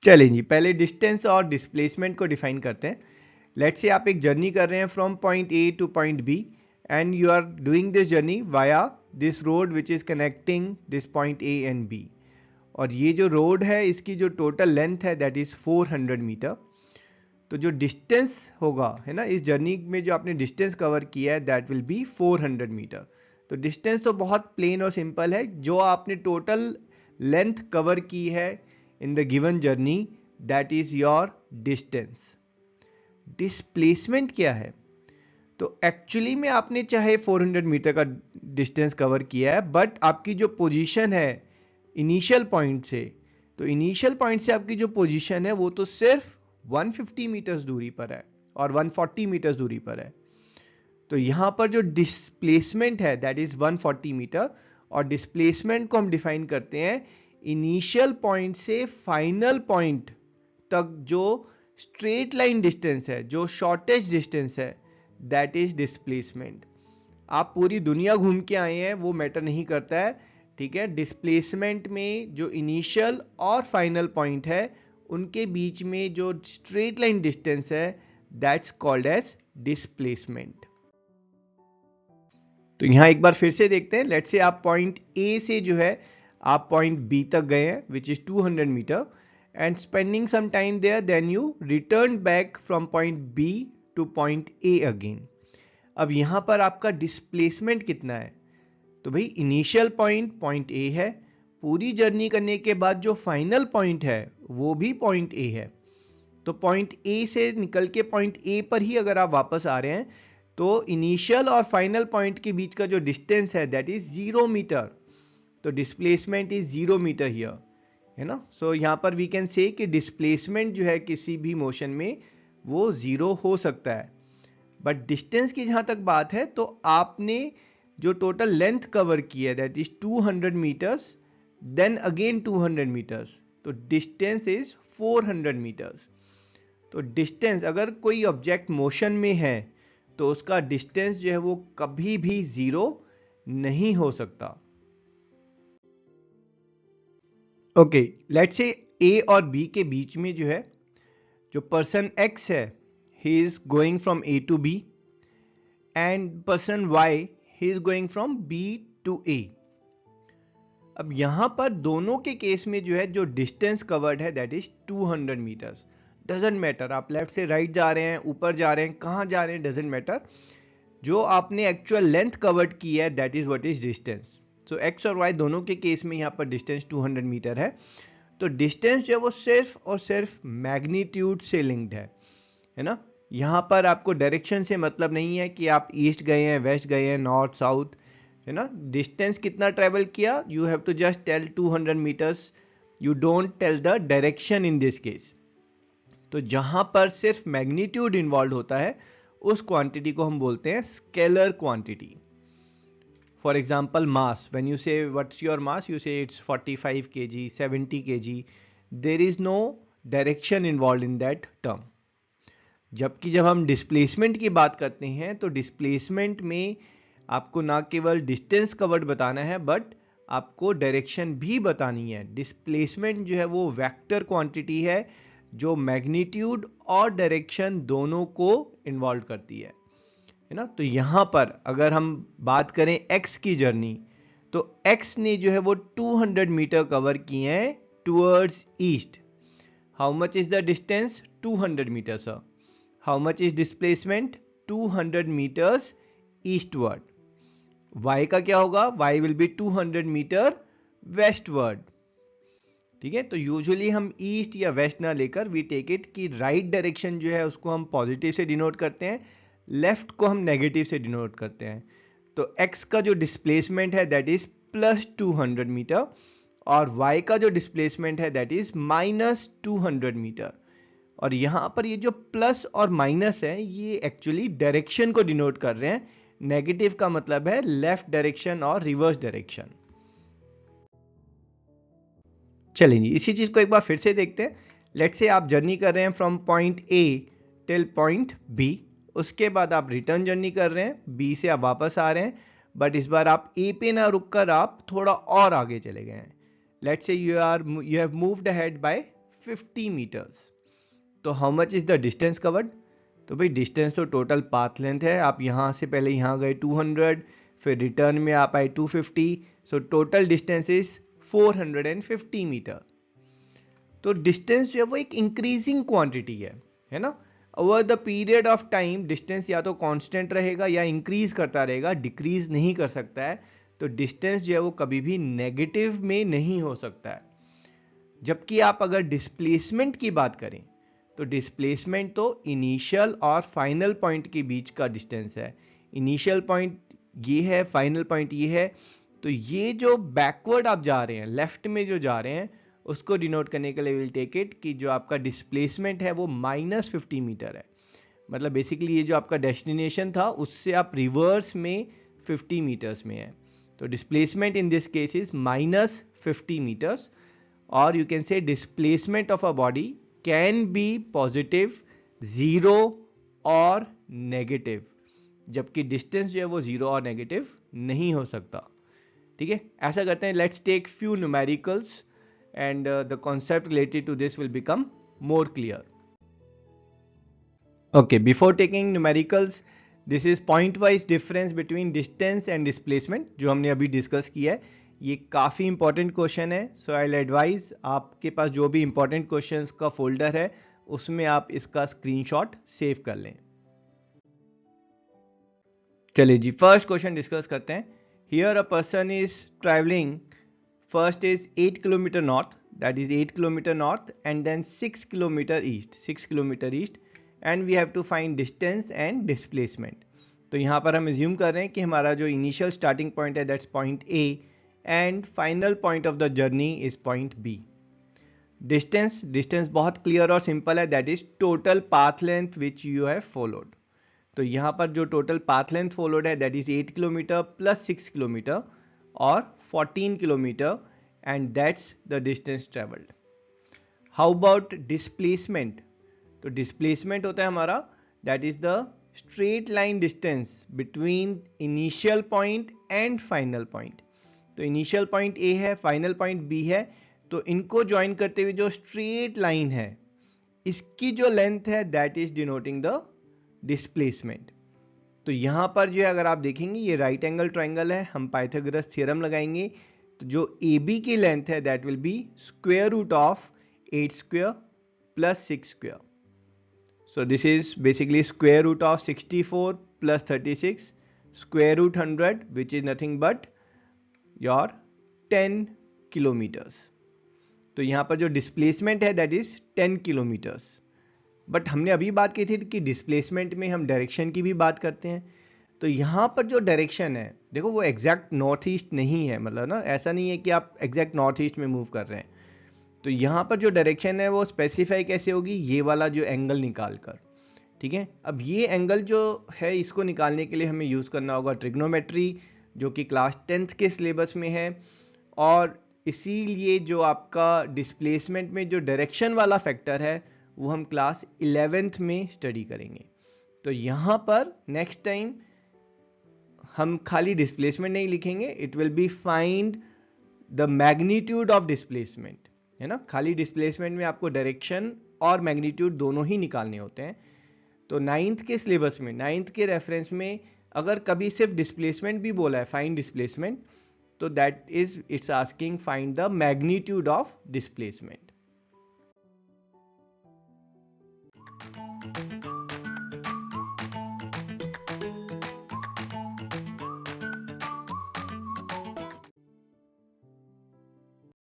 चलें जी, पहले डिस्टेंस और डिस्प्लेसमेंट को डिफाइन करते हैं। लेट्स से आप एक जर्नी कर रहे हैं from point A to point B and you are doing this journey via this road which is connecting this point A and B. और ये जो रोड है इसकी जो टोटल लेंथ है दैट इज 400 मीटर। तो जो डिस्टेंस होगा है ना, इस जर्नी में जो आपने डिस्टेंस कवर किया है दैट विल बी 400 मीटर। तो डिस्टेंस तो बहुत प्लेन और सिंपल है, जो आपने टोटल लेंथ कवर की है in the given journey that is your distance. Displacement क्या है? तो एक्चुअली में आपने चाहे 400 मीटर का डिस्टेंस कवर किया है, बट आपकी जो पोजीशन है इनिशियल पॉइंट से, तो इनिशियल पॉइंट से आपकी जो पोजीशन है वो तो सिर्फ 150 मीटर्स दूरी पर है और 140 मीटर्स दूरी पर है। तो यहां पर जो डिस्प्लेसमेंट है दैट इज 140 मीटर। और डिस्प्लेसमेंट को हम डिफाइन करते हैं इनिशियल पॉइंट से फाइनल पॉइंट तक जो स्ट्रेट लाइन डिस्टेंस है, जो शॉर्टेस्ट डिस्टेंस है, दैट इज डिस्प्लेसमेंट। आप पूरी दुनिया घूम के आए हैं वो मैटर नहीं करता है, ठीक है। डिस्प्लेसमेंट में जो इनिशियल और फाइनल पॉइंट है उनके बीच में जो स्ट्रेट लाइन डिस्टेंस है दैट्स कॉल्ड एज डिस्प्लेसमेंट। तो यहां एक बार फिर से देखते हैं। लेट्स से आप पॉइंट ए से जो है आप पॉइंट बी तक गए हैं which is 200 metre and spending some time there, then you return back from point B to point A again. अब यहां पर आपका डिस्प्लेसमेंट कितना है? तो भाई इनिशियल पॉइंट पॉइंट ए है, पूरी जर्नी करने के बाद जो फाइनल पॉइंट है वो भी पॉइंट ए है। तो पॉइंट ए से निकल के पॉइंट ए पर ही अगर आप वापस आ रहे हैं तो इनिशियल और फाइनल पॉइंट के बीच का जो डिस्टेंस है दैट इज 0 मीटर। तो डिस्प्लेसमेंट इज 0 मीटर हियर, है ना। सो यहां पर वी कैन से कि डिस्प्लेसमेंट जो है किसी भी मोशन में वो 0 हो सकता है। बट डिस्टेंस की जहां तक बात है तो आपने जो टोटल लेंथ कवर की है that is 200 metres, then again 200 metres, तो डिस्टेंस इज 400 मीटर्स। तो डिस्टेंस, अगर कोई ऑब्जेक्ट मोशन में है तो उसका डिस्टेंस जो है वो कभी भी 0 नहीं हो सकता। ओके, लेट्स से ए और बी के बीच में जो है जो पर्सन एक्स है he is going from A to B and person Y he is going from B to A. अब यहां पर दोनों के केस में जो है जो डिस्टेंस कवर्ड है that is 200 metres. Doesn't matter आप लेफ्ट से राइट जा रहे हैं, ऊपर जा रहे हैं, कहां जा रहे हैं, डजेंट मैटर। जो आपने एक्चुअल लेंथ कवर्ड की है that is what is distance. So x और वाई दोनों के केस में यहां पर डिस्टेंस 200 मीटर है। तो डिस्टेंस जो है वो सिर्फ और सिर्फ मैग्नीट्यूड से लिंक्ड है ना। यहां पर आपको डायरेक्शन से मतलब नहीं है कि आप ईस्ट गए हैं, वेस्ट गए हैं, नॉर्थ साउथ, है ना। डिस्टेंस कितना ट्रेवल किया, you have to just tell 200 metres, you don't tell the direction in this case. तो जहां पर सिर्फ मैग्नीट्यूड इन्वॉल्व होता है उस क्वांटिटी को हम बोलते हैं scalar quantity. For example mass, when you say what's your mass, you say it's 45 kg, 70 kg, there is no direction involve in that term. जबकि जब हम डिस्प्लेसमेंट की बात करते हैं तो डिस्प्लेसमेंट में आपको ना केवल डिस्टेंस कवर्ड बताना है बट आपको डायरेक्शन भी बतानी है। डिस्प्लेसमेंट जो है वो वेक्टर क्वांटिटी है जो मैग्नीट्यूड और डायरेक्शन दोनों को इन्वॉल्व करती है ना। तो यहां पर अगर हम बात करें एक्स की जर्नी, तो एक्स ने जो है वो 200 मीटर कवर किए हैं towards east. How much is the distance? 200 metre sir. How much is displacement? 200 metres eastward. y का क्या होगा? y will be 200 metre westward. ठीक है, तो यूजुअली हम ईस्ट या वेस्ट ना लेकर वी टेक इट कि राइट डायरेक्शन जो है उसको हम पॉजिटिव से डिनोट करते हैं, लेफ्ट को हम नेगेटिव से डिनोट करते हैं। तो x का जो डिस्प्लेसमेंट है दैट इज प्लस 200 मीटर और y का जो डिस्प्लेसमेंट है दैट इज माइनस 200 मीटर। और यहां पर ये जो प्लस और माइनस है ये एक्चुअली डायरेक्शन को डिनोट कर रहे हैं। नेगेटिव का मतलब है लेफ्ट डायरेक्शन और रिवर्स डायरेक्शन। चलिए इसी चीज को एक बार फिर से देखते हैं। लेट्स से आप जर्नी कर रहे हैं from point A till point B, उसके बाद आप रिटर्न जर्नी कर रहे हैं, बी से आप वापस आ रहे हैं, बट इस बार आप ए पे ना रुककर आप थोड़ा और आगे चले गए हैं। Let's say you have moved ahead by 50 meters. तो how much is the distance covered? तो भाई डिस्टेंस तो टोटल पाथ लेंथ है, आप यहाँ से पहले यहाँ गए 200, फिर रिटर्न में आप आए 250, so total distance is 450 metre. तो डिस्टेंस जो है वो एक इंक्रीजिंग क्वांटिटी है ना. Over the period of time distance या तो कांस्टेंट रहेगा या इंक्रीज करता रहेगा, डिक्रीज नहीं कर सकता है. तो डिस्टेंस जो है वो कभी भी नेगेटिव में नहीं हो सकता है. जबकि आप अगर डिस्प्लेसमेंट की बात करें तो डिस्प्लेसमेंट तो इनिशियल और फाइनल पॉइंट के बीच का डिस्टेंस है. इनिशियल पॉइंट ये है, फाइनल पॉइंट ये है. तो ये जो बैकवर्ड आप जा रहे हैं, लेफ्ट में जो जा रहे हैं, उसको डिनोट करने के लिए विल टेक इट कि जो आपका डिस्प्लेसमेंट है वो -50 मीटर है. मतलब बेसिकली ये जो आपका डेस्टिनेशन था उससे आप रिवर्स में 50 मीटर्स में है. तो displacement in this case is -50 meters. और you can say displacement of a body can be positive, zero और नेगेटिव, जबकि डिस्टेंस जो है वो जीरो और नेगेटिव नहीं हो सकता. ठीक है, ऐसा करते हैं. Let's take few numericals and the concept related to this will become more clear. Okay, before taking numericals, this is point wise difference between distance and displacement जो हमने अभी डिस्कस किया है. ये काफ़ी इंपॉर्टेंट क्वेश्चन है, सो आई विल एडवाइज आपके पास जो भी इंपॉर्टेंट क्वेश्चंस का फोल्डर है उसमें आप इसका स्क्रीनशॉट सेव कर लें. चलिए जी, फर्स्ट क्वेश्चन डिस्कस करते हैं. Here a person is travelling. First is 8 kilometer north, that is 8 kilometer north, and then 6 kilometer east, 6 kilometer east, and we have to find distance and displacement. तो यहाँ पर हम assume कर रहे हैं कि हमारा जो initial starting point है that's point A and final point of the journey is point B. Distance बहुत clear और simple है, that is total path length which you have followed. तो यहाँ पर जो total path length followed है that is 8 kilometer plus 6 kilometer और 14 kilometer, and that's the distance traveled. How about displacement? तो displacement होता है हमारा that is the straight line distance between initial point and final point. तो initial point A है, final point B है, तो इनको join करते हुए जो straight line है इसकी जो length है that is denoting the displacement. तो यहाँ पर जो है अगर आप देखेंगे ये राइट एंगल ट्राइंगल है, हम पाइथागोरस थ्योरम लगाएंगे. तो जो AB की लेंथ है that will be square root of 8 square plus 6 square. So this is basically square root of 64 plus 36 square root 100 which is nothing but your 10 kilometres. तो यहाँ पर जो डिस्प्लेसमेंट है दैट इज 10 किलोमीटर्स. बट हमने अभी बात की थी कि डिस्प्लेसमेंट में हम डायरेक्शन की भी बात करते हैं. तो यहाँ पर जो डायरेक्शन है देखो वो एग्जैक्ट नॉर्थ ईस्ट नहीं है, मतलब ना ऐसा नहीं है कि आप एग्जैक्ट नॉर्थ ईस्ट में मूव कर रहे हैं. तो यहाँ पर जो डायरेक्शन है वो स्पेसिफाई कैसे होगी, ये वाला जो एंगल निकाल कर. ठीक है, अब ये एंगल जो है इसको निकालने के लिए हमें यूज़ करना होगा ट्रिग्नोमेट्री जो कि क्लास 10th के सिलेबस में है. और इसीलिए जो आपका डिस्प्लेसमेंट में जो डायरेक्शन वाला फैक्टर है वो हम क्लास 11th में स्टडी करेंगे. तो यहाँ पर नेक्स्ट टाइम हम खाली डिस्प्लेसमेंट नहीं लिखेंगे, it will be find the magnitude of displacement, है ना. खाली डिस्प्लेसमेंट में आपको डायरेक्शन और मैग्नीट्यूड दोनों ही निकालने होते हैं. तो 9th के सिलेबस में, 9th के रेफरेंस में अगर कभी सिर्फ डिस्प्लेसमेंट भी बोला है, फाइंड डिस्प्लेसमेंट, तो that is it's asking find the magnitude of displacement.